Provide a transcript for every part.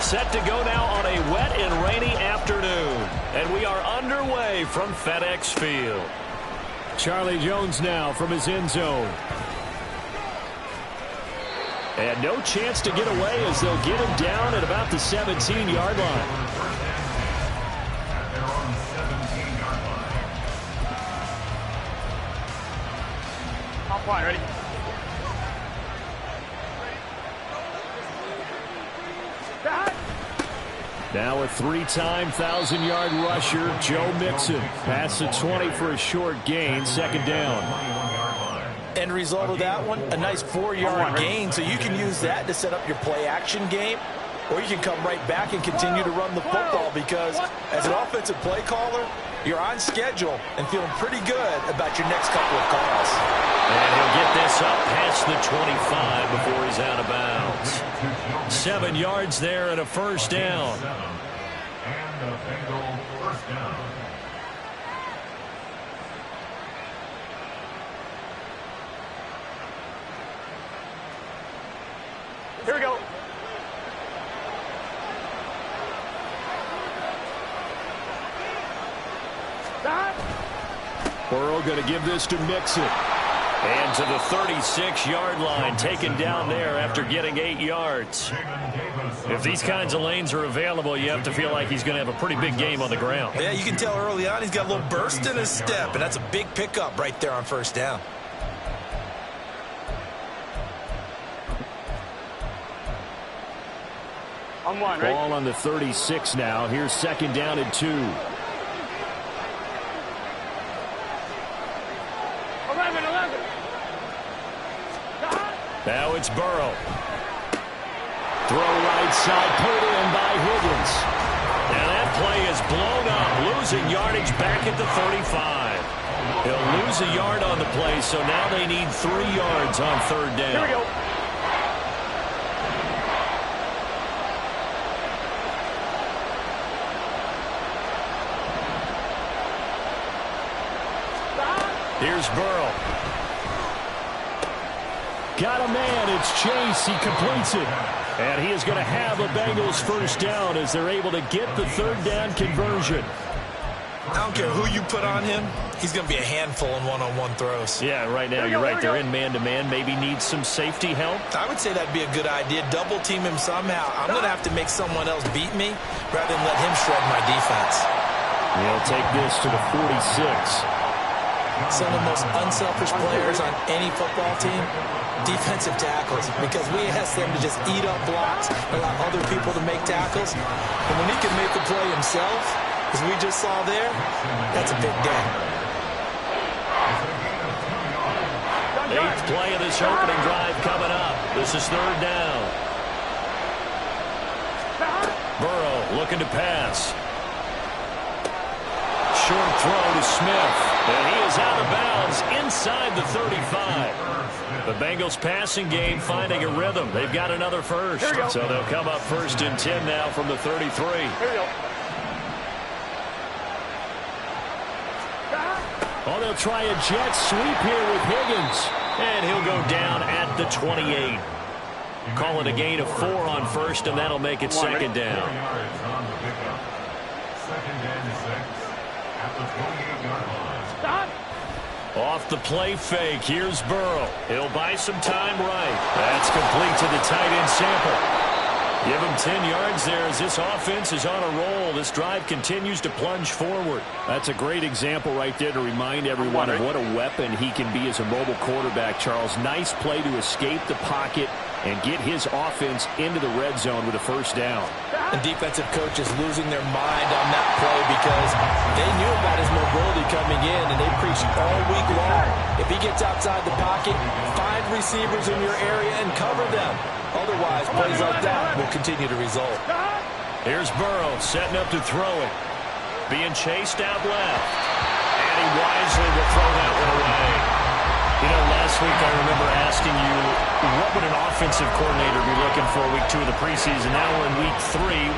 Set to go now on a wet and rainy afternoon. And we are underway from FedEx Field. Charlie Jones now from his end zone. And no chance to get away as they'll get him down at about the 17-yard line. Fine, ready? Now a three-time 1,000-yard rusher, Joe Mixon. Past the 20 for a short gain, second down. End result of that one, a nice 4-yard gain, so you can use that to set up your play-action game, or you can come right back and continue to run the football because as an offensive play caller, you're on schedule and feeling pretty good about your next couple of calls. And he'll get this up past the 25 before he's out of bounds. 7 yards there and a first down. Here we go. Burrow going to give this to Mixon. And to the 36-yard line, taken down there after getting 8 yards. If these kinds of lanes are available, you have to feel like he's going to have a pretty big game on the ground. Yeah, you can tell early on he's got a little burst in his step, and that's a big pickup right there on first down. On one, right? Ball on the 36 now. Here's second down and 2. 11. Now it's Burrow. Throw right side, put in by Higgins. Now that play is blown up, losing yardage back at the 35. He'll lose a yard on the play, so now they need 3 yards on third down. Here we go. Here's Burrow. Got a man. It's Chase. He completes it. And he is going to have a Bengals first down as they're able to get the third down conversion. I don't care who you put on him. He's going to be a handful in one-on-one throws. Yeah, right now you're right. They're in man-to-man. Maybe needs some safety help. I would say that'd be a good idea. Double team him somehow. I'm going to have to make someone else beat me rather than let him shred my defense. He'll take this to the 46. Some of the most unselfish players on any football team, defensive tackles, because we ask them to just eat up blocks, allow other people to make tackles. And when he can make the play himself, as we just saw there, that's a big game. 8th play of this opening drive coming up. This is third down. Burrow looking to pass. Short throw to Smith. And he is out of bounds inside the 35. The Bengals passing game finding a rhythm. They've got another first. So they'll come up first and 10 now from the 33. Here we go. Oh, they'll try a jet sweep here with Higgins. And he'll go down at the 28. Call it a gain of 4 on first, and that'll make it second down. Off the play fake, here's Burrow. He'll buy some time right. That's complete to the tight end Sample. Give him 10 yards there as this offense is on a roll. This drive continues to plunge forward. That's a great example right there to remind everyone of what a weapon he can be as a mobile quarterback, Charles. Nice play to escape the pocket and get his offense into the red zone with a first down. And defensive coaches losing their mind on that play because they knew about his mobility coming in, and they preached all week long. If he gets outside the pocket, find receivers in your area and cover them. Otherwise, plays like that will continue to result. Here's Burrow setting up to throw it. Being chased out left. And he wisely will throw that one away. You know, last week I remember asking you, what would an offensive coordinator be looking for week 2 of the preseason? Now we're in week 3.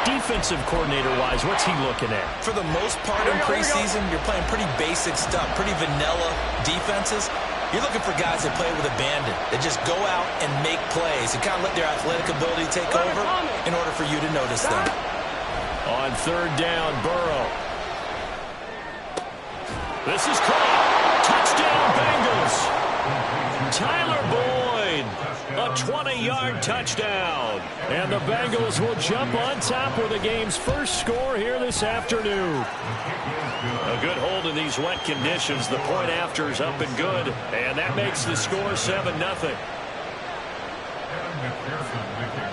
Defensive coordinator-wise, what's he looking at? For the most part in preseason, you're playing pretty basic stuff, pretty vanilla defenses. You're looking for guys that play with abandon, that just go out and make plays and kind of let their athletic ability take over in order for you to notice them. On third down, Burrow. This is caught. Touchdown, Bengals. Tyler Boyd, a 20-yard touchdown. And the Bengals will jump on top with the game's first score here this afternoon. A good hold in these wet conditions. The point after is up and good, and that makes the score 7-0.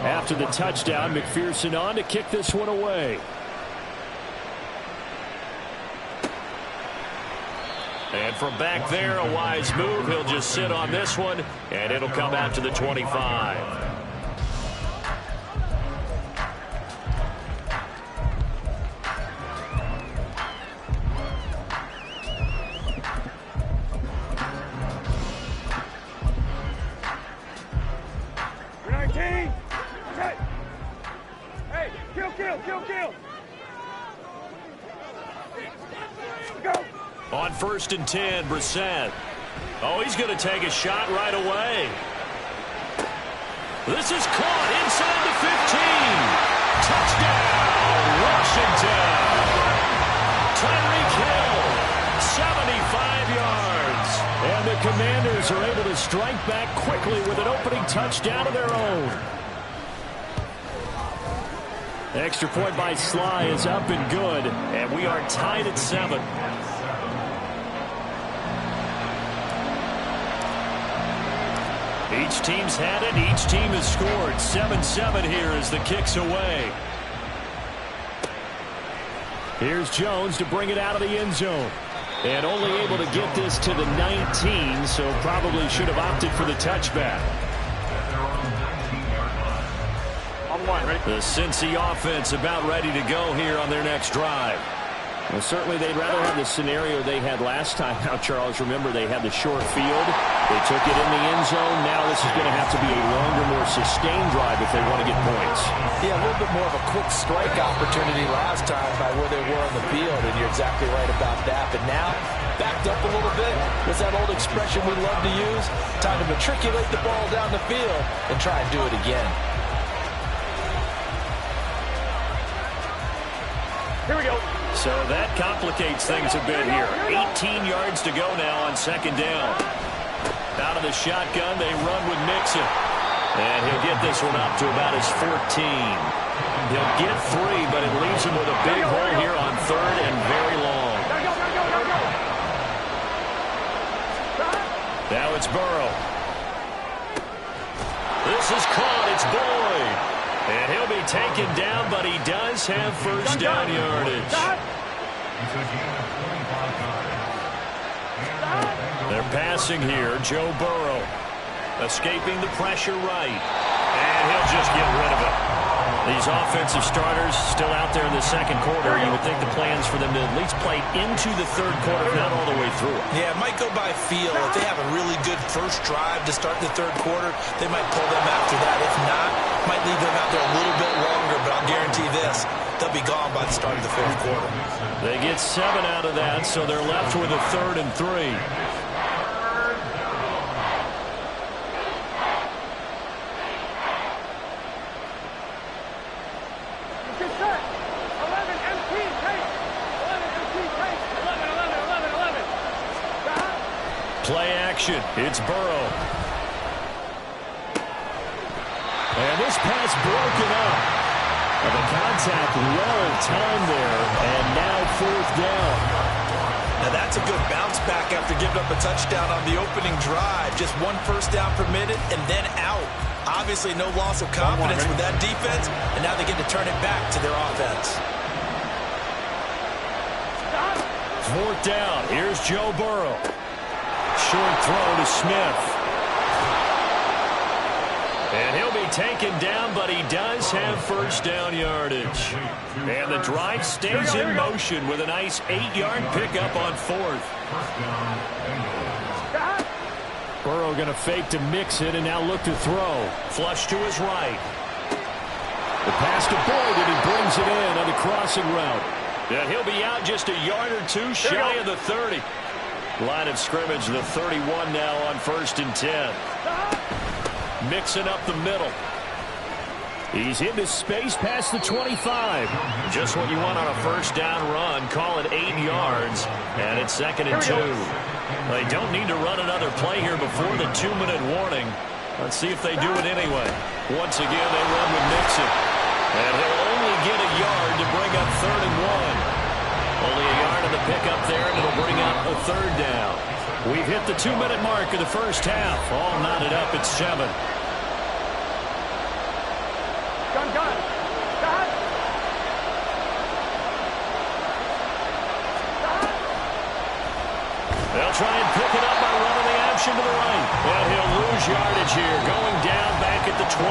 After the touchdown, McPherson on to kick this one away. And from back there, a wise move. He'll just sit on this one, and it'll come out to the 25. On 1st and 10, Brissett. Oh, he's going to take a shot right away. This is caught inside the 15. Touchdown, Washington. Tyreek Hill, 75 yards. And the Commanders are able to strike back quickly with an opening touchdown of their own. Extra point by Sly is up and good, and we are tied at 7. Each team's had it. Each team has scored. 7-7 here as the kick's away. Here's Jones to bring it out of the end zone. And only able to get this to the 19, so probably should have opted for the touchback. The Cincy offense about ready to go here on their next drive. Well, certainly they'd rather have the scenario they had last time. Now, Charles, remember they had the short field. They took it in the end zone. Now this is going to have to be a longer, more sustained drive if they want to get points. Yeah, a little bit more of a quick strike opportunity last time by where they were on the field, and you're exactly right about that. But now, backed up a little bit, what's that old expression we love to use? Time to matriculate the ball down the field and try and do it again. Here we go. So that complicates things a bit here. 18 yards to go now on 2nd down. Out of the shotgun, they run with Mixon. And he'll get this one up to about his 14. He'll get 3, but it leaves him with a big hole here on 3rd and very long. Now it's Burrow. This is caught. It's Boyd. And he'll be taken down, but he does have first down yardage. They're passing here. Joe Burrow escaping the pressure right. And he'll just get rid of it. These offensive starters still out there in the 2nd quarter. You would think the plans for them to at least play into the 3rd quarter, not all the way through it. Yeah, it might go by feel. If they have a really good first drive to start the 3rd quarter, they might pull them after that. If not, might leave them out there a little bit longer, but I'll guarantee this, they'll be gone by the start of the 4th quarter. They get 7 out of that, so they're left with a 3rd and 3. Play action. It's Burrow. And this pass broken up. And the contact well timed there. And now 4th down. Now that's a good bounce back after giving up a touchdown on the opening drive. Just 1 first down permitted and then out. Obviously no loss of confidence with that defense. And now they get to turn it back to their offense. 4th down. Here's Joe Burrow. Short throw to Smith. And he'll be taken down, but he does have first down yardage. And the drive stays in motion with a nice 8-yard pickup on 4th. Burrow going to fake to mix it and now look to throw. Flush to his right. The pass to Boyd, and he brings it in on the crossing route. And he'll be out just a yard or two shy of the 30. Line of scrimmage, the 31 now on 1st and 10. Mixing up the middle. He's into space past the 25. Just what you want on a first down run. Call it 8 yards. And it's 2nd and 2. They don't need to run another play here before the 2-minute warning. Let's see if they do it anyway. Once again, they run with Mixon. And he'll only get a yard to bring up 3rd and 1. Only a yard of the pickup there, and it'll bring up a 3rd down. We've hit the 2-minute mark of the first half. All knotted up at 7. Gun. They'll try and pick it up by running the action to the right. And he'll lose yardage here, going down back at the 28.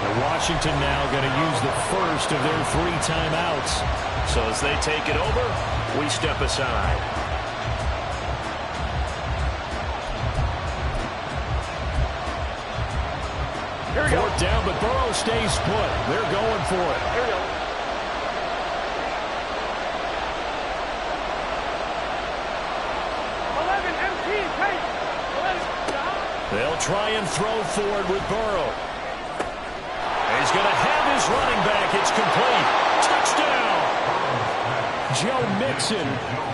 And Washington now going to use the first of their 3 timeouts. So as they take it over, we step aside. Here we go. 4th down, but Burrow stays put. They're going for it. Here we go. They'll try and throw forward with Burrow. He's going to have his running back. It's complete. Touchdown! Joe Mixon,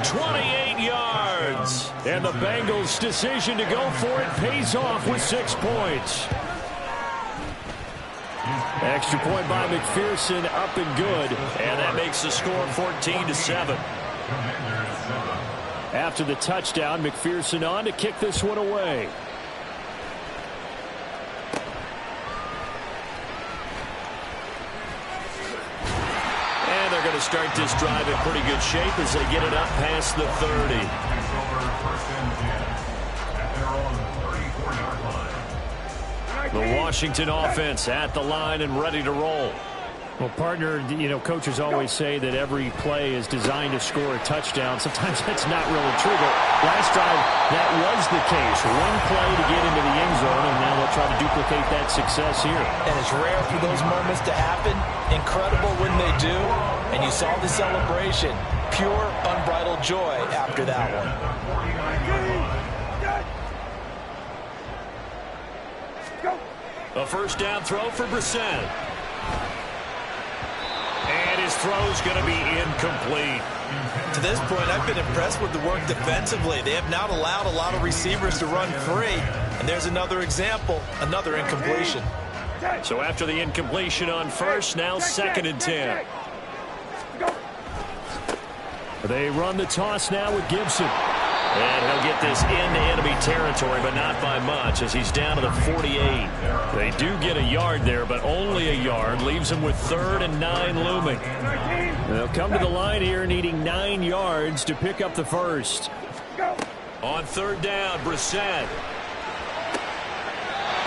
28 yards. And the Bengals' decision to go for it pays off with 6 points. Extra point by McPherson, up and good. And that makes the score 14-7. After the touchdown, McPherson on to kick this one away. And they're going to start this drive in pretty good shape as they get it up past the 30. The Washington offense at the line and ready to roll. Well, partner, coaches always say that every play is designed to score a touchdown. Sometimes that's not really true, but last drive, that was the case. One play to get into the end zone, and now they'll try to duplicate that success here. And it's rare for those moments to happen. Incredible when they do. And you saw the celebration. Pure, unbridled joy after that one. A first down throw for Brissett. And his throw's going to be incomplete. To this point, I've been impressed with the work defensively. They have not allowed a lot of receivers to run free. And there's another example, another incompletion. So after the incompletion on first, now 2nd and 10. They run the toss now with Gibson. And he'll get this into enemy territory, but not by much as he's down to the 48. They do get a yard there, but only a yard. Leaves them with 3rd and 9 looming. They'll come to the line here needing 9 yards to pick up the first. On 3rd down, Brissett.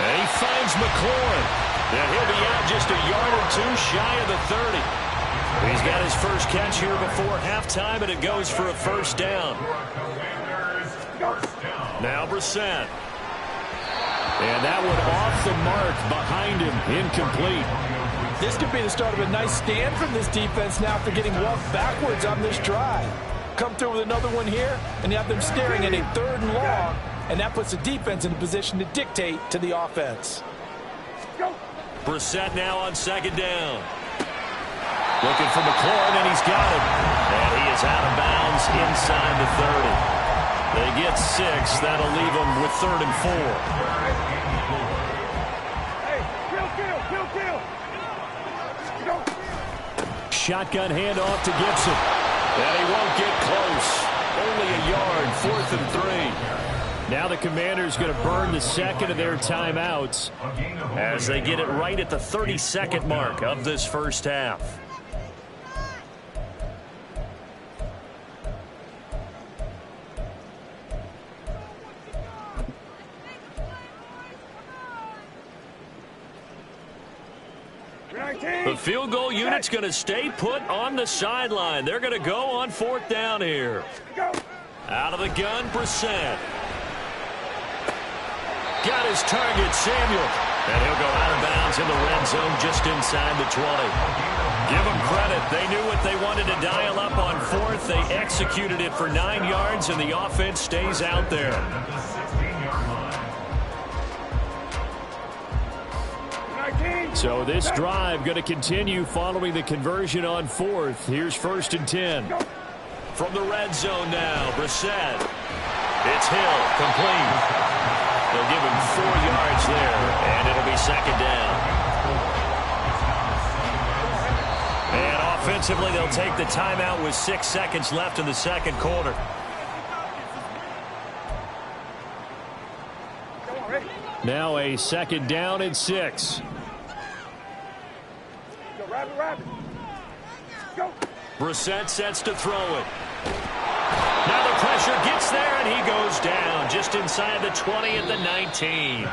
And he finds McLaurin. And he'll be out just a yard or 2 shy of the 30. He's got his first catch here before halftime, and it goes for a first down. Now Brissett. And that one off the mark behind him. Incomplete. This could be the start of a nice stand from this defense now after getting walked backwards on this drive. Come through with another one here, and you have them staring at a 3rd and long, and that puts the defense in a position to dictate to the offense. Brissett now on 2nd down. Looking for McLaurin, and he's got him. And he is out of bounds inside the 30. They get 6. That'll leave them with 3rd and 4. Hey, kill. Shotgun handoff to Gibson. And he won't get close. Only a yard, 4th and 3. Now the Commanders going to burn the 2nd of their timeouts as they get it right at the 32nd mark of this first half. The field goal unit's going to stay put on the sideline. They're going to go on 4th down here. Out of the gun, Brissett. Got his target, Samuel. And he'll go out of bounds in the red zone just inside the 20. Give them credit. They knew what they wanted to dial up on fourth. They executed it for 9 yards, and the offense stays out there. So this drive going to continue following the conversion on fourth. Here's 1st and 10. From the red zone now, Brissett. It's Hill, complete. They'll give him 4 yards there, and it'll be 2nd down. And offensively, they'll take the timeout with 6 seconds left in the second quarter. Now a 2nd down and 6. Brissett sets to throw it. Now the pressure gets there, and he goes down just inside the 20 at the 19.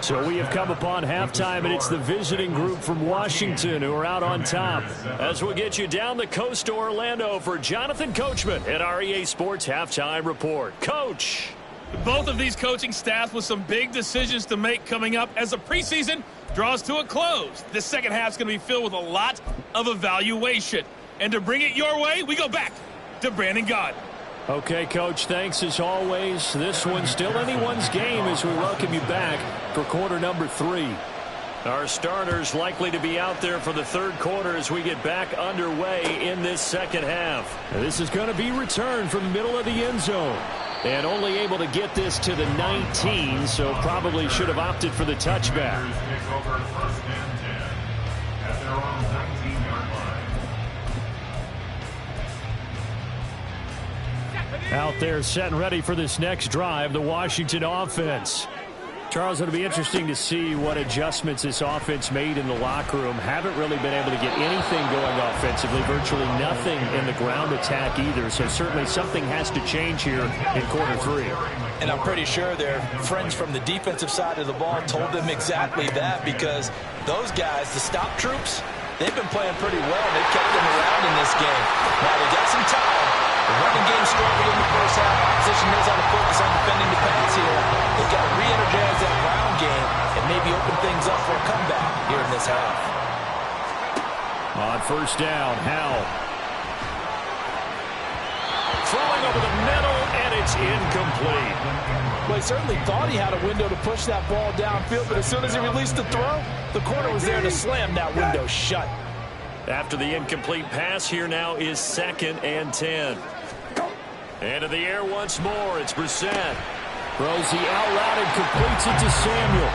So we have come upon halftime, and it's the visiting group from Washington who are out on top. As we'll get you down the coast to Orlando for Jonathan Coachman at our EA Sports Halftime Report. Coach. Both of these coaching staffs with some big decisions to make coming up as the preseason draws to a close. This second half is going to be filled with a lot of evaluation. And to bring it your way, we go back to Brandon Gaudin. Okay, Coach, thanks as always. This one's still anyone's game as we welcome you back for quarter number 3. Our starters likely to be out there for the third quarter as we get back underway in this second half. This is going to be returned from the middle of the end zone. And only able to get this to the 19, so probably should have opted for the touchback. Out there set and ready for this next drive, the Washington offense. Charles, it'll be interesting to see what adjustments this offense made in the locker room. Haven't really been able to get anything going offensively, virtually nothing in the ground attack either. So certainly something has to change here in quarter 3. And I'm pretty sure their friends from the defensive side of the ball told them exactly that, because those guys, the stop troops, they've been playing pretty well. They've kept them around in this game. Now they got some time. The running game struggled in the first half. Opposition knows how to focus on defending the pass here. They've got to re-energize that ground game and maybe open things up for a comeback here in this half. On 1st down, Howell. Throwing over the middle, and it's incomplete. Well, he certainly thought he had a window to push that ball downfield, but as soon as he released the throw, the corner was there to slam that window shut. After the incomplete pass, here now is 2nd and 10. And in the air once more, it's Brissett. Throws the out route and completes it to Samuel.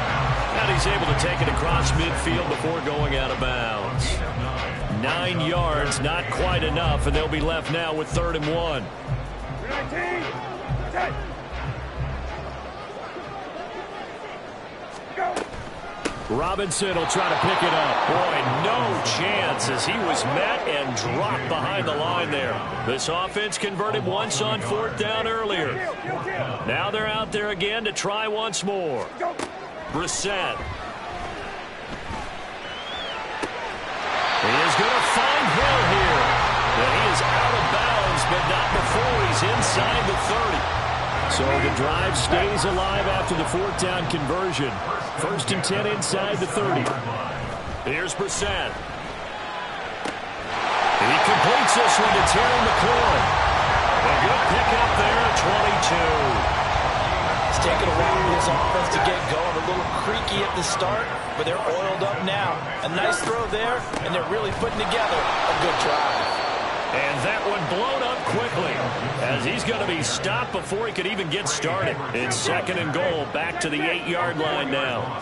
And he's able to take it across midfield before going out of bounds. 9 yards, not quite enough, and they'll be left now with 3rd and 1. Robinson will try to pick it up. Boy, no chance as he was met and dropped behind the line there. This offense converted once on 4th down earlier. Now they're out there again to try once more. Brissett. He is going to find Hill here. And he is out of bounds, but not before he's inside the 30. So the drive stays alive after the 4th down conversion. 1st and 10 inside the 30. Here's Brissett. He completes this one to Terry McLaurin. A good pickup there at 22. It's taken a while for this offense to get going. A little creaky at the start, but they're oiled up now. A nice throw there, and they're really putting together a good drive. And that one blown up quickly as he's going to be stopped before he could even get started. It's 2nd and goal, back to the 8-yard line now.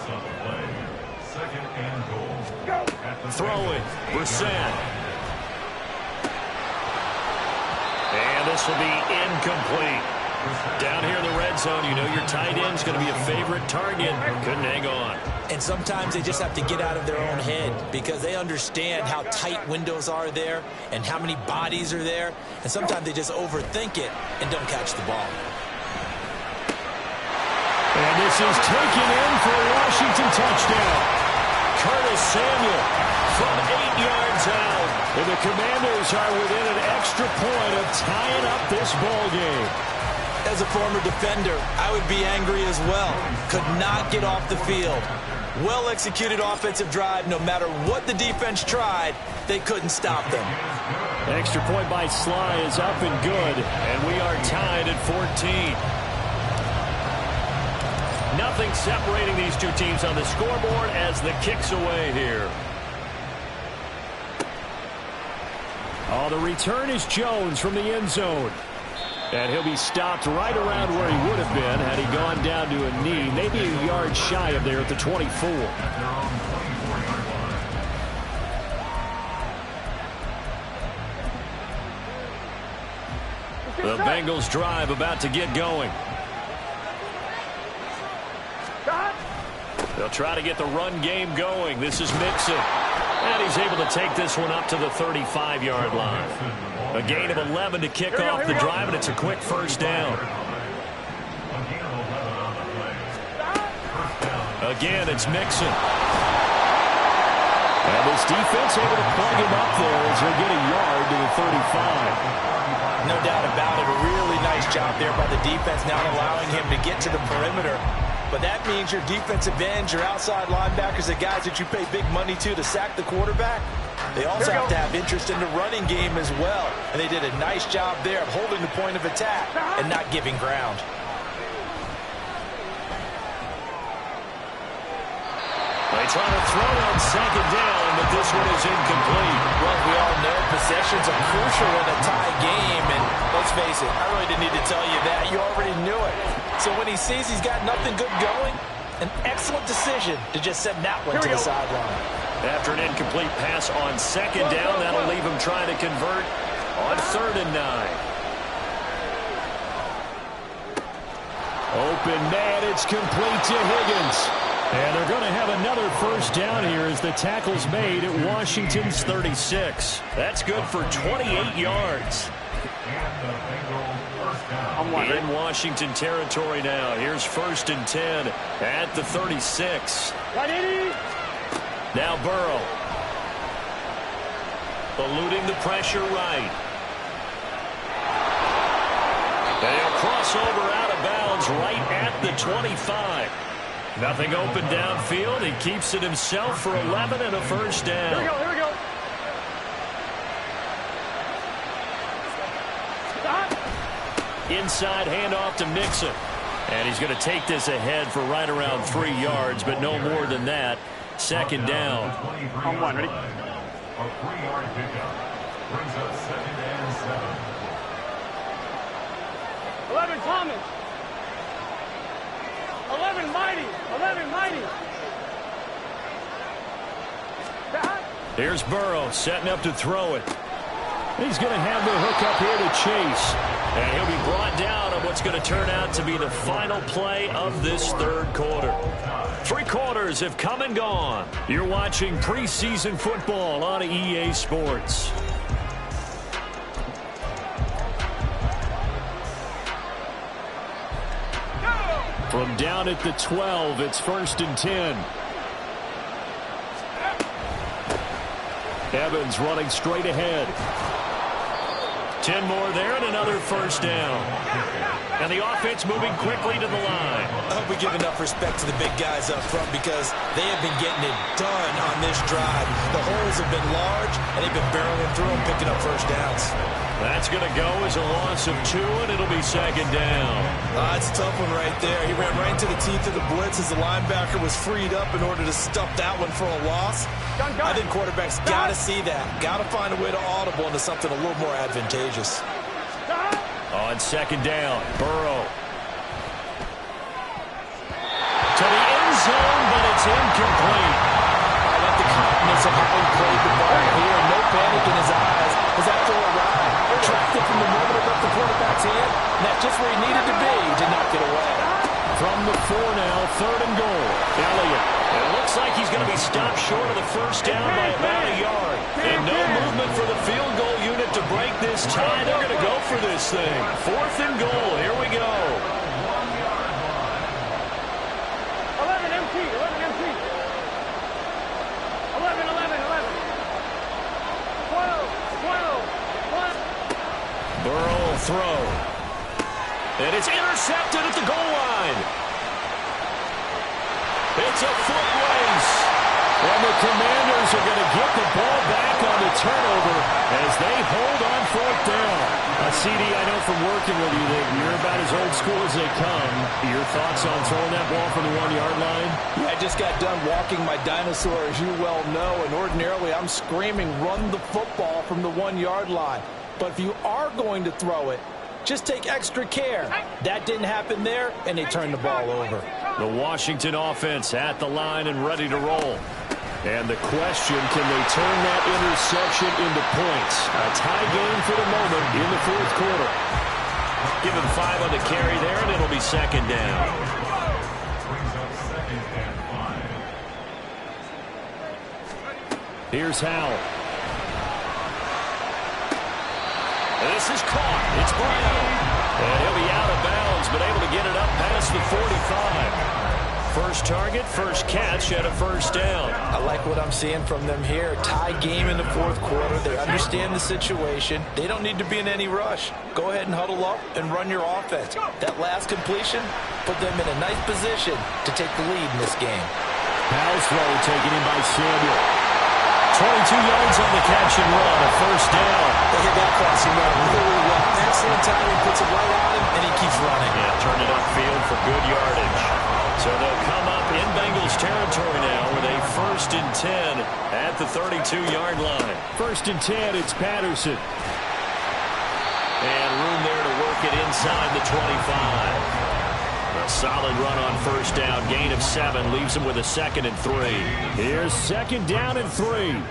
Throwing, Brissett. And this will be incomplete. Down here in the red zone, you know your tight end's going to be a favorite target. Couldn't hang on. And sometimes they just have to get out of their own head because they understand how tight windows are there and how many bodies are there. And sometimes they just overthink it and don't catch the ball. And this is taken in for a Washington touchdown. Curtis Samuel from 8 yards out. And the Commanders are within an extra point of tying up this ball game. As a former defender, I would be angry as well. Could not get off the field. Well-executed offensive drive. No matter what the defense tried, They couldn't stop them. Extra point by Sly is up and good, and we are tied at 14. Nothing separating these two teams on the scoreboard as the kick's away here. Oh, the return is Jones from the end zone. And he'll be stopped right around where he would have been had he gone down to a knee, maybe a yard shy of there at the 24. The Bengals drive about to get going. They'll try to get the run game going. This is Mixon. And he's able to take this one up to the 35-yard line. A gain of 11 to kick off the drive, and it's a quick first down. Again, it's Mixon. And this defense able to plug him up there as they get a yard to the 35. No doubt about it. A really nice job there by the defense, not allowing him to get to the perimeter. But that means your defensive ends, your outside linebackers, the guys that you pay big money to sack the quarterback, they also have to have interest in the running game as well. And they did a nice job there of holding the point of attack and not giving ground. They try to throw on second down, but this one is incomplete. Well, we all know possessions are crucial in a tie game, and let's face it, I really didn't need to tell you that. You already knew it. So when he sees he's got nothing good going, an excellent decision to just send that one to the sideline. After an incomplete pass on second down, that'll leave him trying to convert on 3rd and 9. Open man, it's complete to Higgins. And they're going to have another first down here as the tackle's made at Washington's 36. That's good for 28 yards. In Washington territory now. Here's 1st and 10 at the 36. Now Burrow. Eluding the pressure right. They'll cross over out of bounds right at the 25. Nothing open downfield. He keeps it himself for 11 and a first down. Here we go. Stop. Inside handoff to Mixon. And he's going to take this ahead for right around 3 yards, but no more than that. 2nd down. On 1, ready? A 3-yard pickup brings up 2nd and 7. 11, Thomas. 11, Mighty. 11, Mighty. Here's Burrow setting up to throw it. He's going to have the hook up here to Chase. And he'll be brought down on what's going to turn out to be the final play of this 3rd quarter. 3 quarters have come and gone. You're watching preseason football on EA Sports. From down at the 12, it's 1st and 10. Evans running straight ahead. 10 more there and another first down. And the offense moving quickly to the line. I hope we give enough respect to the big guys up front because they have been getting it done on this drive. The holes have been large, and they've been barreling through them, picking up first downs. That's going to go as a loss of 2, and it'll be 2nd down. It's a tough one right there. He ran right into the teeth of the blitz as the linebacker was freed up in order to stuff that one for a loss. I think quarterbacks got to see that. Got to find a way to audible into something a little more advantageous. On 2nd down, Burrow. To the end zone, but it's incomplete. I like the confidence of how he played the ball here. No panic in his eyes as that throw arrived. Tracked it from the moment it left the quarterback's hand, and that's just where he needed to be. He did not get away. From the 4 now, 3rd and goal. Elliott. It looks like he's going to be stopped short of the first down by about a yard. And no movement for the field goal unit to break this tie. They're going to go for this thing. 4th and goal. Here we go. 11 MT. 11 MT. 11, 11, 11. 12, 12, 12. Burrow will throw. And it's intercepted at the goal line. It's a foot race. And the Commanders are going to get the ball back on the turnover as they hold on fourth down. CD, I know from working with you that you're about as old school as they come. Your thoughts on throwing that ball from the 1-yard line? Yeah, I just got done walking my dinosaur, as you well know, and ordinarily I'm screaming, run the football from the 1-yard line. But if you are going to throw it, just take extra care. That didn't happen there, and they turned the ball over. The Washington offense at the line and ready to roll. And the question, can they turn that interception into points? A tie game for the moment in the fourth quarter. Give him 5 on the carry there, and it'll be second down. Here's Howell. This is caught. It's Brown. And he'll be out of bounds, but able to get it up past the 45. First target, first catch, and a first down. I like what I'm seeing from them here. Tie game in the fourth quarter. They understand the situation. They don't need to be in any rush. Go ahead and huddle up and run your offense. That last completion put them in a nice position to take the lead in this game. Howell's throw taken in by Samuel. 22 yards on the catch and run, a first down. They hit that crossing route really well. Excellent timing, puts it right on him, and he keeps running. Yeah, turn it upfield for good yardage. So they'll come up in Bengals territory now with a 1st and 10 at the 32-yard line. 1st and 10, it's Patterson. And room there to work it inside the 25. A solid run on first down. Gain of 7 leaves him with a 2nd and 3. Here's 2nd down and 3.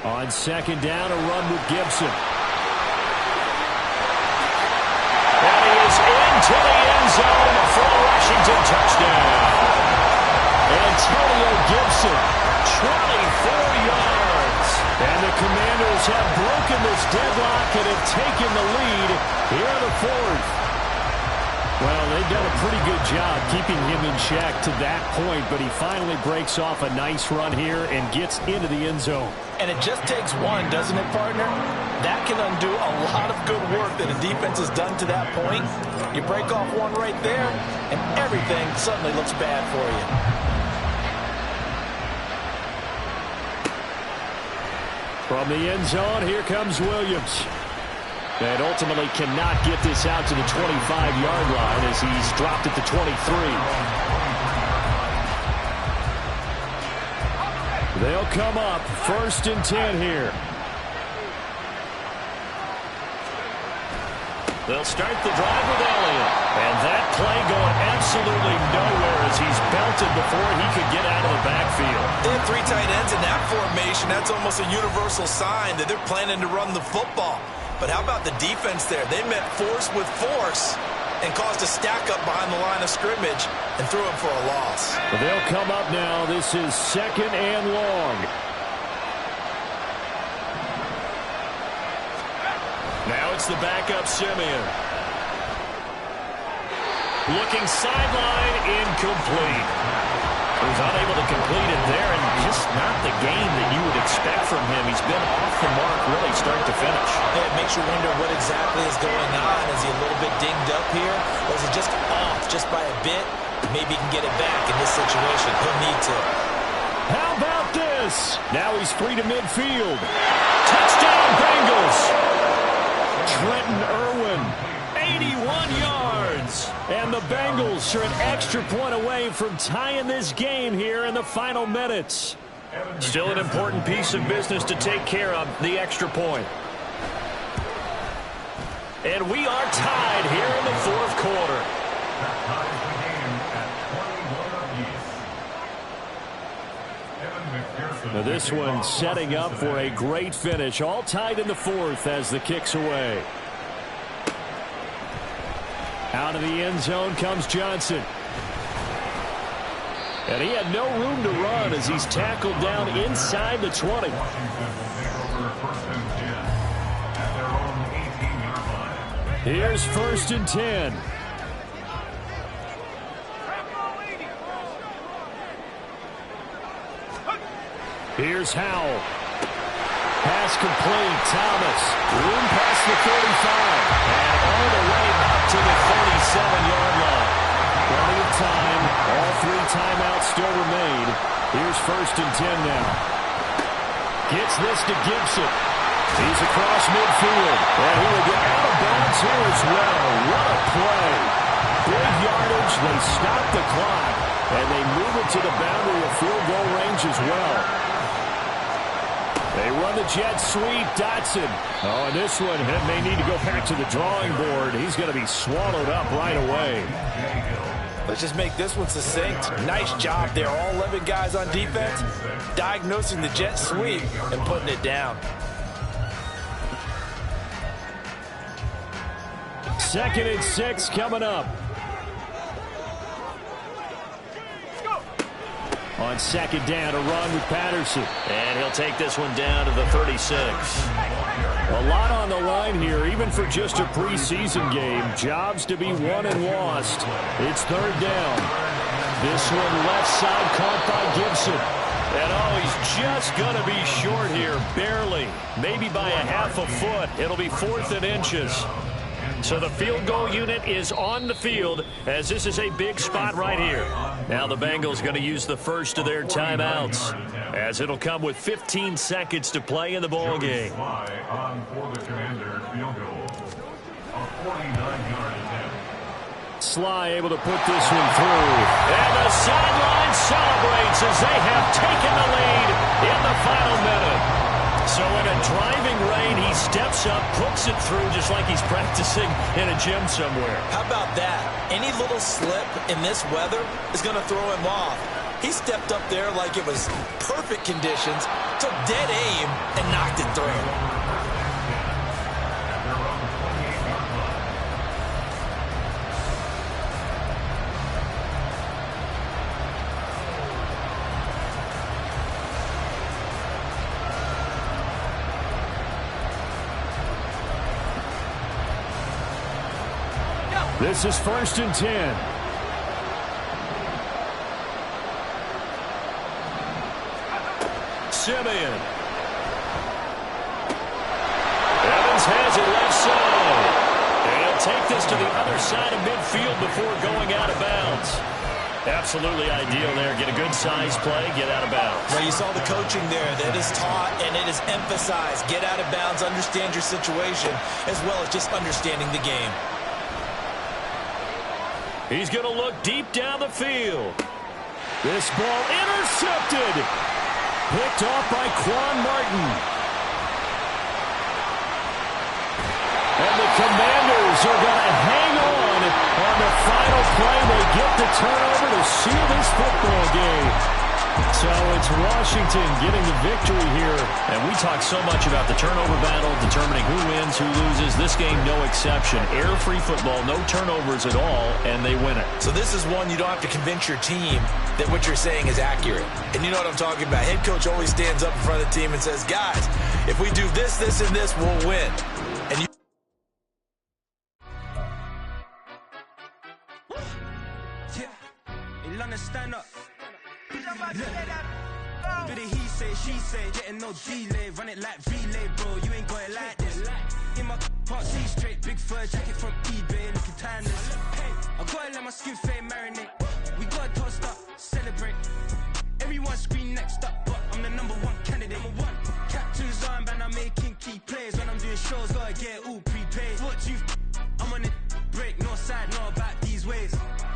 On 2nd down, a run with Gibson. And he is into the end zone for a Washington touchdown. Antonio Gibson, 24 yards. And the Commanders have broken this deadlock and have taken the lead here in the fourth. Well, they've done a pretty good job keeping him in check to that point, but he finally breaks off a nice run here and gets into the end zone. And it just takes one, doesn't it, partner? That can undo a lot of good work that a defense has done to that point. You break off one right there, and everything suddenly looks bad for you. From the end zone, here comes Williams. And ultimately cannot get this out to the 25-yard line as he's dropped at the 23. They'll come up 1st and 10 here. They'll start the drive with Elliott. And that play going absolutely nowhere as he's belted before he could get out of the backfield. They have 3 tight ends in that formation. That's almost a universal sign that they're planning to run the football. But how about the defense there? They met force with force and caused a stack up behind the line of scrimmage and threw him for a loss. But they'll come up now. This is 2nd and long. Now it's the backup Simeon. Looking sideline, incomplete. He was unable to complete it there, and just not the game that you would expect from him. He's been off the mark really start to finish. Yeah, it makes you wonder what exactly is going on. Is he a little bit dinged up here, or is he just off just by a bit? Maybe he can get it back in this situation. He'll need to. How about this? Now he's free to midfield. Touchdown, Bengals! Trenton Irwin. 81 yards. And the Bengals are an extra point away from tying this game here in the final minutes. Still an important piece of business to take care of, the extra point. And we are tied here in the fourth quarter. Now this one setting up for a great finish. All tied in the fourth as the kick's away. Out of the end zone comes Johnson. And he had no room to run as he's tackled down inside the 20. Here's 1st and 10. Here's Howell. Pass complete. Thomas. Room past the 35. And all the way up to the 37-yard line. Plenty of time. All 3 timeouts still remain. Here's 1st and 10 now. Gets this to Gibson. He's across midfield. And he will get out of bounds here as well. What a play. Big yardage. They stop the clock. And they move it to the boundary of field goal range as well. They run the jet sweep. Dotson. Oh, and this one may need to go back to the drawing board. He's going to be swallowed up right away. Let's just make this one succinct. Nice job there. All 11 guys on defense diagnosing the jet sweep and putting it down. 2nd and 6 coming up. On 2nd down, a run with Patterson. And he'll take this one down to the 36. A lot on the line here, even for just a preseason game. Jobs to be won and lost. It's 3rd down. This one left side caught by Gibson. And oh, he's just going to be short here, barely. Maybe by a half a foot. It'll be 4th and inches. So the field goal unit is on the field as this is a big spot right here. Now the Bengals going to use the first of their timeouts as it'll come with 15 seconds to play in the ball game. Sly able to put this one through. And the sideline celebrates as they have taken the lead in the final minute. So in a driving rain, he steps up, puts it through just like he's practicing in a gym somewhere. How about that? Any little slip in this weather is going to throw him off. He stepped up there like it was perfect conditions, took dead aim, and knocked it through. This is 1st and 10. Simeon. Evans has it left side. And he'll take this to the other side of midfield before going out of bounds. Absolutely ideal there. Get a good size play, get out of bounds. Well, you saw the coaching there. That is taught and it is emphasized. Get out of bounds, understand your situation, as well as just understanding the game. He's going to look deep down the field. This ball intercepted. Picked off by Quan Martin. And the Commanders are going to hang on the final play. They get the turnover to seal this football game. So it's Washington getting the victory here. And we talk so much about the turnover battle, determining who wins, who loses. This game, no exception. Air-free football, no turnovers at all, and they win it. So this is one you don't have to convince your team that what you're saying is accurate. And you know what I'm talking about. Head coach always stands up in front of the team and says, guys, if we do this, this, and this, we'll win. And you stand up. Do the he say, she say, getting no delay, run it like relay, bro. You ain't got it like this. In my part, see straight, big fur jacket from eBay, looking timeless. I gotta let my skin fade marinate. We gotta toast up, celebrate. Everyone scream next up.